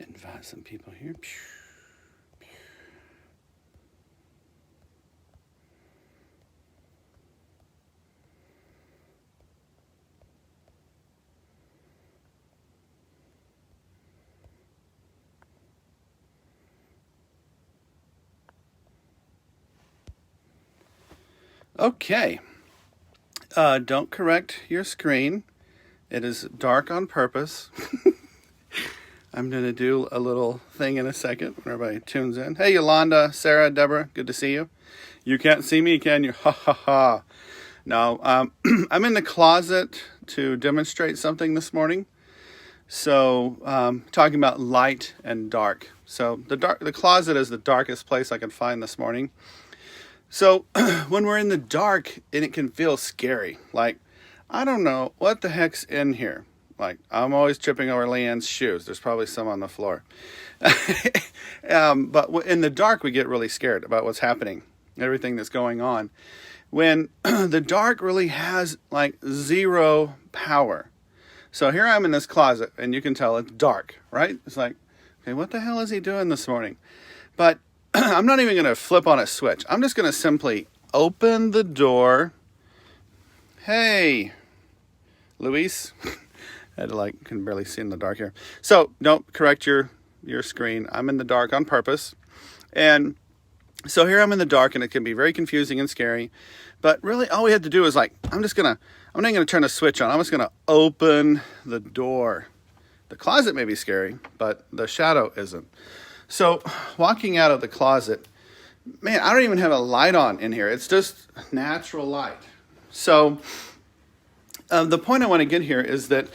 Invite some people here. Okay. Don't correct your screen. It is dark on purpose. I'm going to do a little thing in a second when everybody tunes in. Hey, Yolanda, Sarah, Deborah, good to see you. You can't see me, can you? Ha, ha, ha. No, I'm in the closet to demonstrate something this morning. So, talking about light and dark. So, the closet is the darkest place I can find this morning. So, when we're in the dark, and it can feel scary. Like, I don't know what the heck's in here. Like, I'm always tripping over Leanne's shoes. There's probably some on the floor. But in the dark, we get really scared about what's happening, everything that's going on. When the dark really has, like, zero power. So here I'm in this closet, and you can tell it's dark, right? It's like, okay, what the hell is he doing this morning? But I'm not even going to flip on a switch. I'm just going to simply open the door. Hey, Luis. I can barely see in the dark here. So don't correct your screen. I'm in the dark on purpose. And so here I'm in the dark, and it can be very confusing and scary. But really all we have to do is I'm not going to turn the switch on. I'm just going to open the door. The closet may be scary, but the shadow isn't. So walking out of the closet, man, I don't even have a light on in here. It's just natural light. So the point I want to get here is that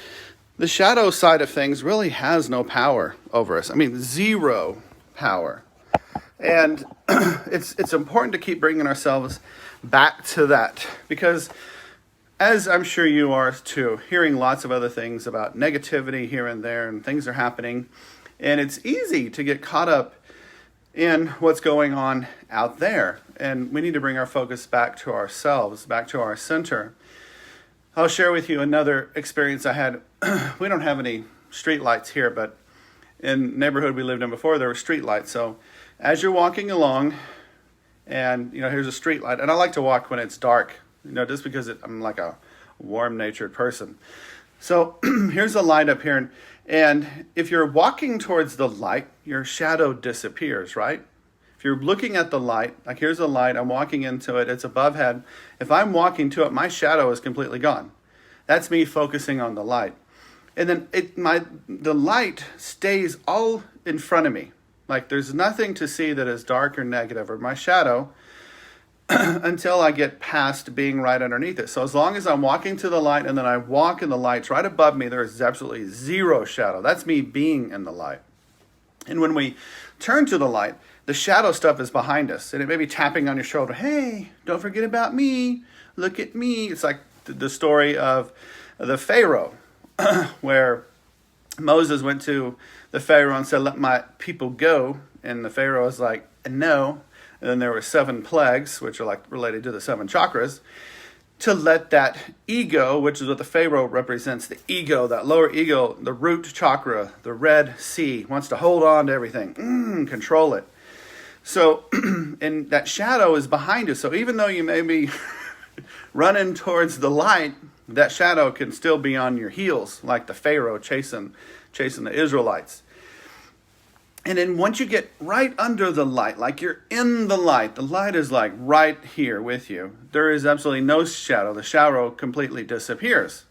the shadow side of things really has no power over us. I mean, zero power. And it's important to keep bringing ourselves back to that, because as I'm sure you are too, hearing lots of other things about negativity here and there, and things are happening, and it's easy to get caught up in what's going on out there. And we need to bring our focus back to ourselves, back to our center. I'll share with you another experience I had. We don't have any street lights here, but in the neighborhood we lived in before, there were street lights. So as you're walking along, and here's a street light, and I like to walk when it's dark, just because I'm like a warm-natured person. So here's a light up here, and if you're walking towards the light, your shadow disappears, right? If you're looking at the light, like here's a light, I'm walking into it, it's above head. If I'm walking to it, my shadow is completely gone. That's me focusing on the light. And then the light stays all in front of me. Like there's nothing to see that is dark or negative, or my shadow, until I get past being right underneath it. So as long as I'm walking to the light, and then I walk in the lights right above me, there is absolutely zero shadow. That's me being in the light. And when we turn to the light, the shadow stuff is behind us, and it may be tapping on your shoulder. Hey, don't forget about me. Look at me. It's like the story of the Pharaoh, where Moses went to the Pharaoh and said, let my people go. And the Pharaoh was like, no. And then there were 7 plagues, which are like related to the 7 chakras, to let that ego, which is what the Pharaoh represents, the ego, that lower ego, the root chakra, the Red Sea, wants to hold on to everything, control it. So, and that shadow is behind you. So even though you may be running towards the light, that shadow can still be on your heels, like the Pharaoh chasing the Israelites. And then once you get right under the light, like you're in the light is like right here with you. There is absolutely no shadow. The shadow completely disappears.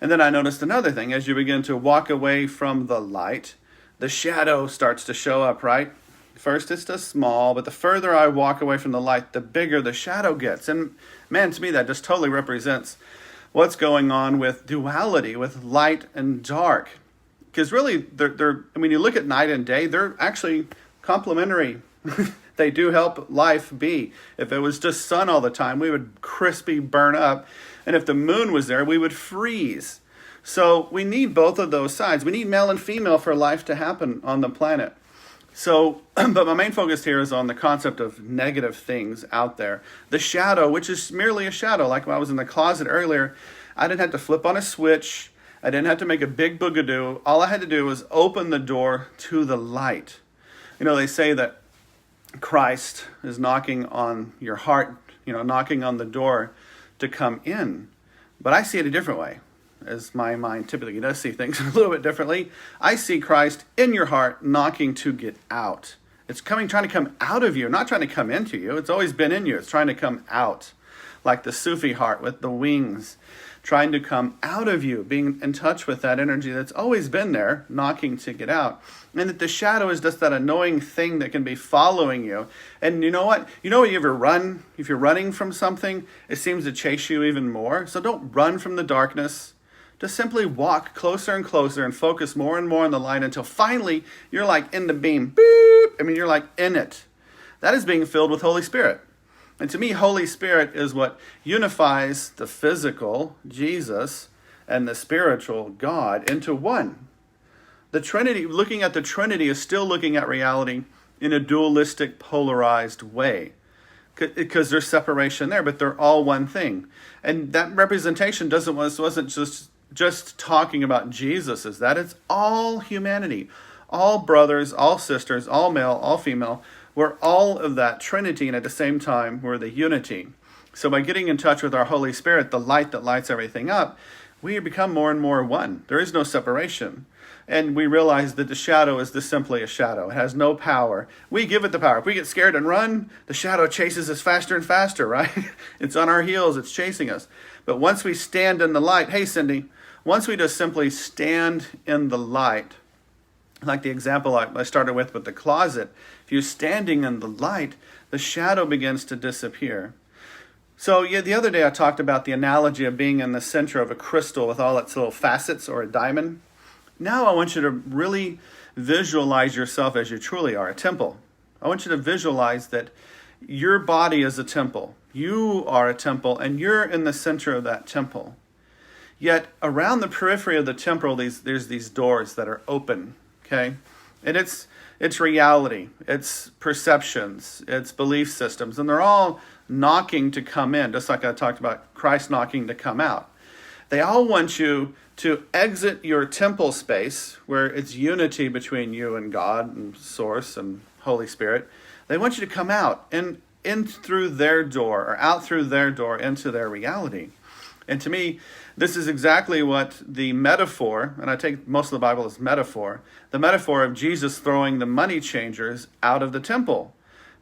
And then I noticed another thing. As you begin to walk away from the light, the shadow starts to show up, right? First it's just small, but the further I walk away from the light, the bigger the shadow gets. And man, to me, that just totally represents what's going on with duality, with light and dark. Because really, when you look at night and day, they're actually complementary. They do help life be. If it was just sun all the time, we would crispy burn up. And if the moon was there, we would freeze. So we need both of those sides. We need male and female for life to happen on the planet. So, but my main focus here is on the concept of negative things out there. The shadow, which is merely a shadow. Like when I was in the closet earlier, I didn't have to flip on a switch. I didn't have to make a big boogadoo. All I had to do was open the door to the light. You know, they say that Christ is knocking on your heart, knocking on the door to come in. But I see it a different way, as my mind typically does see things a little bit differently. I see Christ in your heart knocking to get out. It's trying to come out of you, not trying to come into you. It's always been in you. It's trying to come out, like the Sufi heart with the wings, trying to come out of you, being in touch with that energy that's always been there, knocking to get out. And that the shadow is just that annoying thing that can be following you. And you know what? You ever run? If you're running from something, it seems to chase you even more. So don't run from the darkness. Just simply walk closer and closer and focus more and more on the light until finally you're like in the beam. Beep! You're like in it. That is being filled with Holy Spirit. And to me, Holy Spirit is what unifies the physical, Jesus, and the spiritual, God, into one. The Trinity, looking at the Trinity, is still looking at reality in a dualistic, polarized way. Because there's separation there, but they're all one thing. And that representation wasn't just talking about Jesus as that. It's all humanity. All brothers, all sisters, all male, all female. We're all of that Trinity, and at the same time, we're the unity. So by getting in touch with our Holy Spirit, the light that lights everything up, we become more and more one. There is no separation. And we realize that the shadow is just simply a shadow. It has no power. We give it the power. If we get scared and run, the shadow chases us faster and faster, right? It's on our heels. It's chasing us. But once we stand in the light, hey, Cindy, once we just simply stand in the light, like the example I started with the closet, if you're standing in the light, the shadow begins to disappear. So the other day I talked about the analogy of being in the center of a crystal with all its little facets, or a diamond. Now I want you to really visualize yourself as you truly are, a temple. I want you to visualize that your body is a temple. You are a temple, and you're in the center of that temple. Yet around the periphery of the temple, there's these doors that are open. Okay, and it's reality, it's perceptions, it's belief systems, and they're all knocking to come in, just like I talked about Christ knocking to come out. They all want you to exit your temple space, where it's unity between you and God and Source and Holy Spirit. They want you to come out and in through their door, or out through their door into their reality. And to me, this is exactly what the metaphor, and I take most of the Bible as metaphor, the metaphor of Jesus throwing the money changers out of the temple.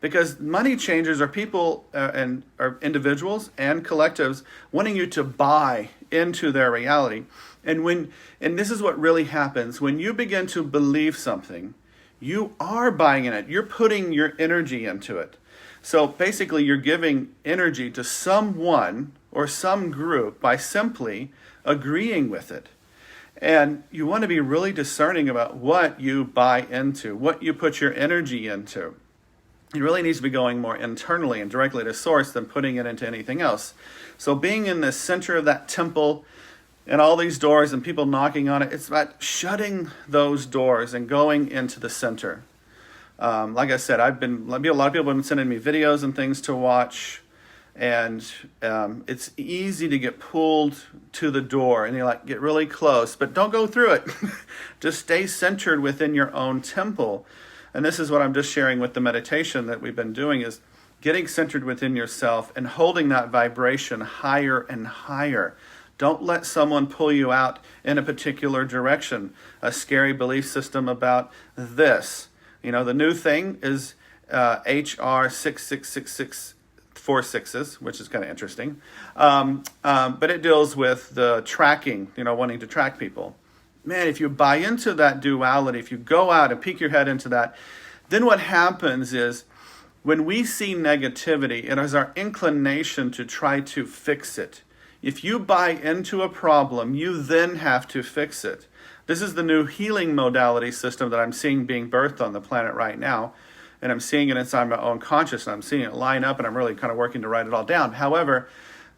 Because money changers are people and are individuals and collectives wanting you to buy into their reality. And this is what really happens. When you begin to believe something, you are buying in it. You're putting your energy into it. So basically, you're giving energy to someone or some group by simply agreeing with it. And you want to be really discerning about what you buy into, what you put your energy into. It really needs to be going more internally and directly to Source than putting it into anything else. So being in the center of that temple and all these doors and people knocking on it, it's about shutting those doors and going into the center. Like I said, a lot of people have been sending me videos and things to watch, and it's easy to get pulled to the door and get really close, but don't go through it. Just stay centered within your own temple. And this is what I'm just sharing with the meditation that we've been doing, is getting centered within yourself and holding that vibration higher and higher. Don't let someone pull you out in a particular direction. A scary belief system about this. The new thing is HR 666646, which is kind of interesting. But it deals with the tracking, wanting to track people. Man, if you buy into that duality, if you go out and peek your head into that, then what happens is when we see negativity, it is our inclination to try to fix it. If you buy into a problem, you then have to fix it. This is the new healing modality system that I'm seeing being birthed on the planet right now. And I'm seeing it inside my own consciousness. I'm seeing it line up, and I'm really kind of working to write it all down. However,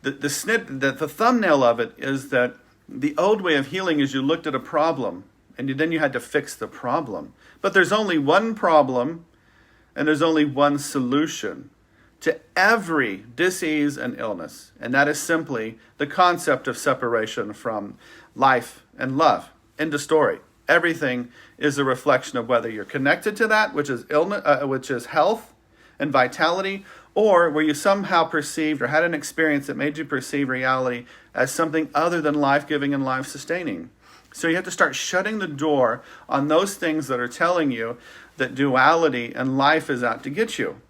the thumbnail of it is that the old way of healing is you looked at a problem, and then you had to fix the problem. But there's only one problem, and there's only one solution to every disease and illness. And that is simply the concept of separation from life and love. End of story. Everything is a reflection of whether you're connected to that, which is illness, which is health and vitality, or where you somehow perceived or had an experience that made you perceive reality as something other than life-giving and life-sustaining. So you have to start shutting the door on those things that are telling you that duality and life is out to get you.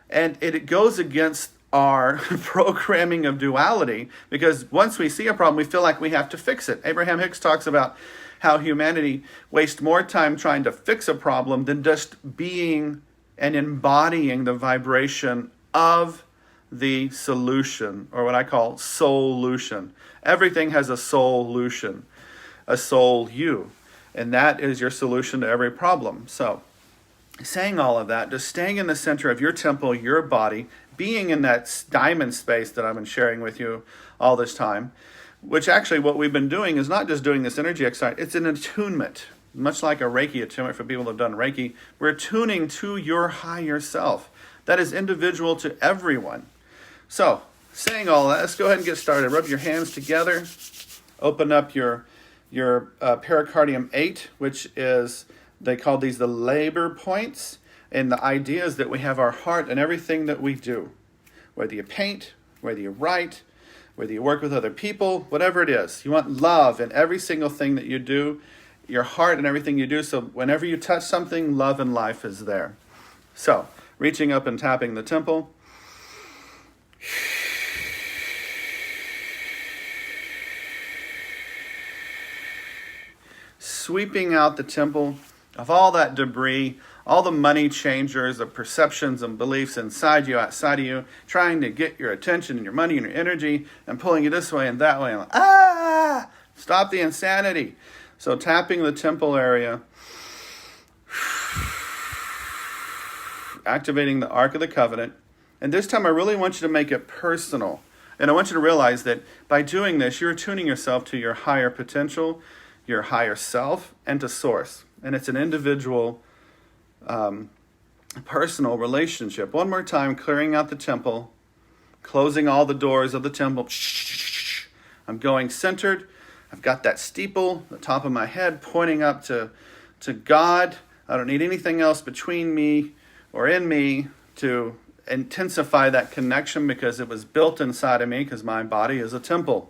And it goes against our programming of duality, because once we see a problem, we feel like we have to fix it. Abraham Hicks talks about how humanity wastes more time trying to fix a problem than just being and embodying the vibration of the solution, or what I call solution. Everything has a solution, a soul you, and that is your solution to every problem. So, saying all of that, just staying in the center of your temple, your body, being in that diamond space that I've been sharing with you all this time, which actually what we've been doing is not just doing this energy exercise, it's an attunement. Much like a Reiki attunement for people who have done Reiki, we're attuning to your higher self. That is individual to everyone. So, saying all that, let's go ahead and get started. Rub your hands together. Open up your pericardium 8, which is, they call these the labor points. And the idea is that we have our heart in everything that we do. Whether you paint, whether you write, whether you work with other people, whatever it is. You want love in every single thing that you do, your heart in everything you do. So whenever you touch something, love and life is there. So, reaching up and tapping the temple. Sweeping out the temple of all that debris, all the money changers, the perceptions and beliefs inside you, outside of you, trying to get your attention and your money and your energy and pulling you this way and that way. And stop the insanity. So tapping the temple area, activating the Ark of the Covenant. And this time I really want you to make it personal. And I want you to realize that by doing this, you're attuning yourself to your higher potential, your higher self, and to Source. And it's an individual, personal relationship. One more time, clearing out the temple, closing all the doors of the temple. I'm going centered. I've got that steeple, the top of my head, pointing up to God. I don't need anything else between me or in me to intensify that connection, because it was built inside of me, because my body is a temple.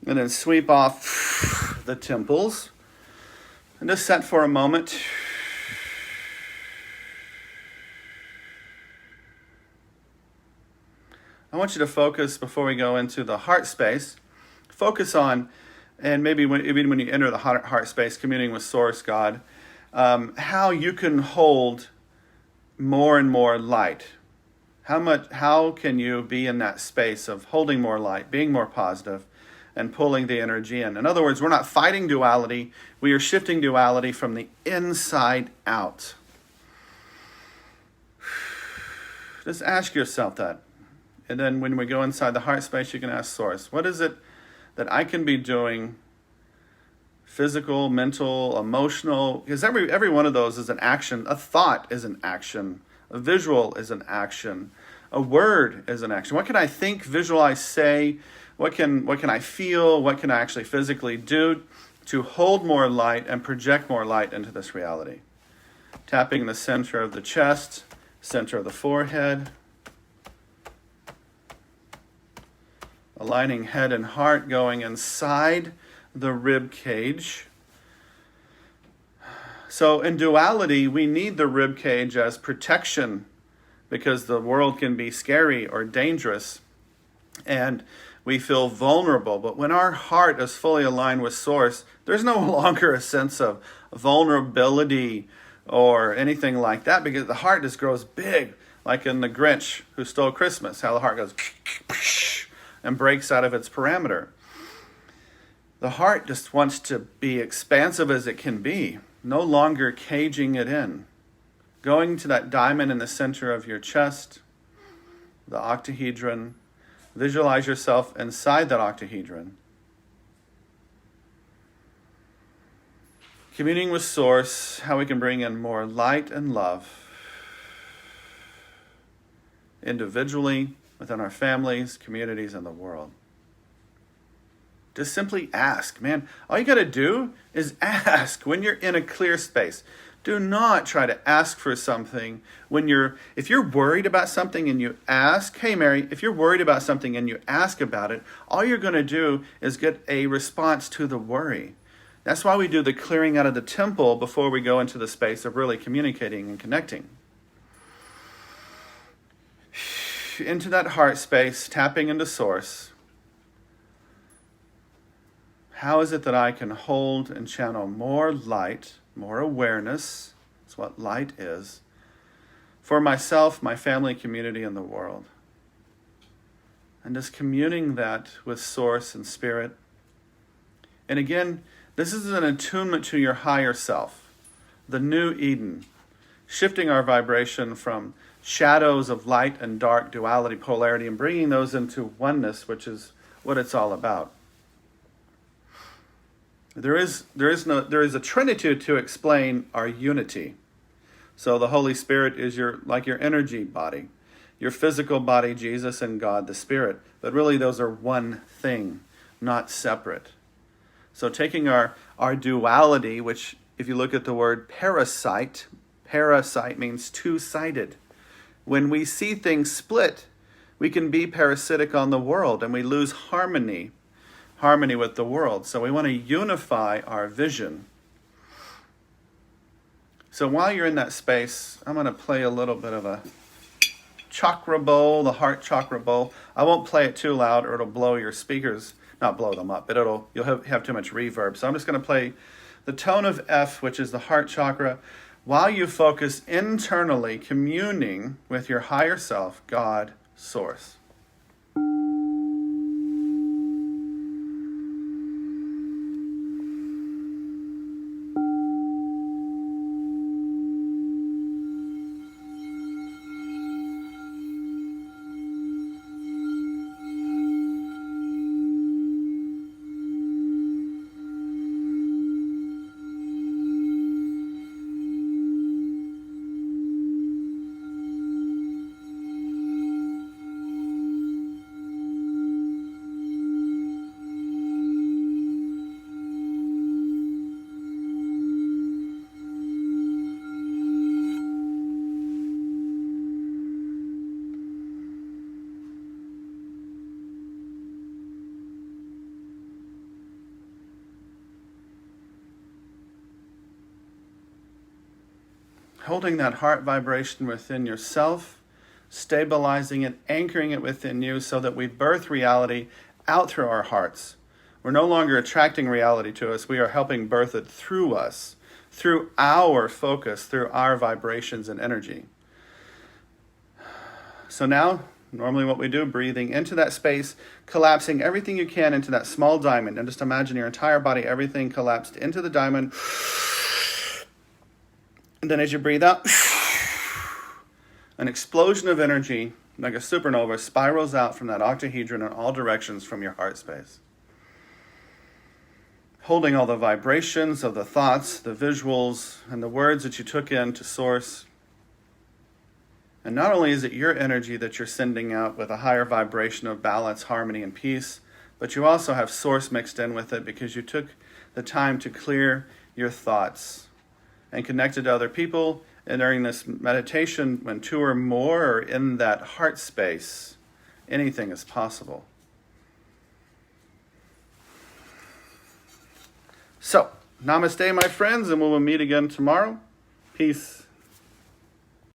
And then sweep off the temples. And just set for a moment. I want you to focus, before we go into the heart space, focus on, and maybe even when you enter the heart space, communing with Source, God, how you can hold more and more light. How can you be in that space of holding more light, being more positive, and pulling the energy in? In other words, we're not fighting duality, we are shifting duality from the inside out. Just ask yourself that. And then when we go inside the heart space, you can ask Source, what is it that I can be doing, physical, mental, emotional? Because every one of those is an action. A thought is an action. A visual is an action. A word is an action. What can I think, visualize, say? What can I feel? What can I actually physically do to hold more light and project more light into this reality? Tapping the center of the chest, center of the forehead. Aligning head and heart, going inside the rib cage. So in duality, we need the rib cage as protection, because the world can be scary or dangerous, and we feel vulnerable. But when our heart is fully aligned with Source, there's no longer a sense of vulnerability or anything like that, because the heart just grows big, like in The Grinch Who Stole Christmas, how the heart goes and breaks out of its parameter. The heart just wants to be expansive as it can be, no longer caging it in. Going to that diamond in the center of your chest, the octahedron. Visualize yourself inside that octahedron. Communing with Source, how we can bring in more light and love, individually, within our families, communities, and the world. Just simply ask, man. All you got to do is ask when you're in a clear space. Do not try to ask for something if you're worried about something and you ask, hey Mary, if you're worried about something and you ask about it, all you're going to do is get a response to the worry. That's why we do the clearing out of the temple before we go into the space of really communicating and connecting. Into that heart space, tapping into source. How is it that I can hold and channel more light, more awareness, that's what light is, for myself, my family, community, and the world? And just communing that with source and spirit. And again, this is an attunement to your higher self, the new Eden, shifting our vibration from shadows of light and dark, duality, polarity, and bringing those into oneness, which is what it's all about. There is a trinity to explain our unity. So the Holy Spirit is your energy body, your physical body, Jesus, and God, the Spirit. But really those are one thing, not separate. So taking our duality, which if you look at the word parasite means two-sided. When we see things split, we can be parasitic on the world and we lose harmony with the world. So we want to unify our vision. So while you're in that space, I'm going to play a little bit of a chakra bowl, the heart chakra bowl. I won't play it too loud or it'll blow your speakers, not blow them up, but you'll have too much reverb. So I'm just going to play the tone of F, which is the heart chakra, while you focus internally, communing with your higher self, God, Source. Holding that heart vibration within yourself, stabilizing it, anchoring it within you so that we birth reality out through our hearts. We're no longer attracting reality to us. We are helping birth it through us, through our focus, through our vibrations and energy. So now, normally what we do, breathing into that space, collapsing everything you can into that small diamond. And just imagine your entire body, everything collapsed into the diamond. And then as you breathe out, an explosion of energy, like a supernova, spirals out from that octahedron in all directions from your heart space. Holding all the vibrations of the thoughts, the visuals, and the words that you took in to source. And not only is it your energy that you're sending out with a higher vibration of balance, harmony, and peace, but you also have source mixed in with it because you took the time to clear your thoughts and connected to other people. And during this meditation, when two or more are in that heart space, anything is possible. So, namaste, my friends, and we will meet again tomorrow. Peace.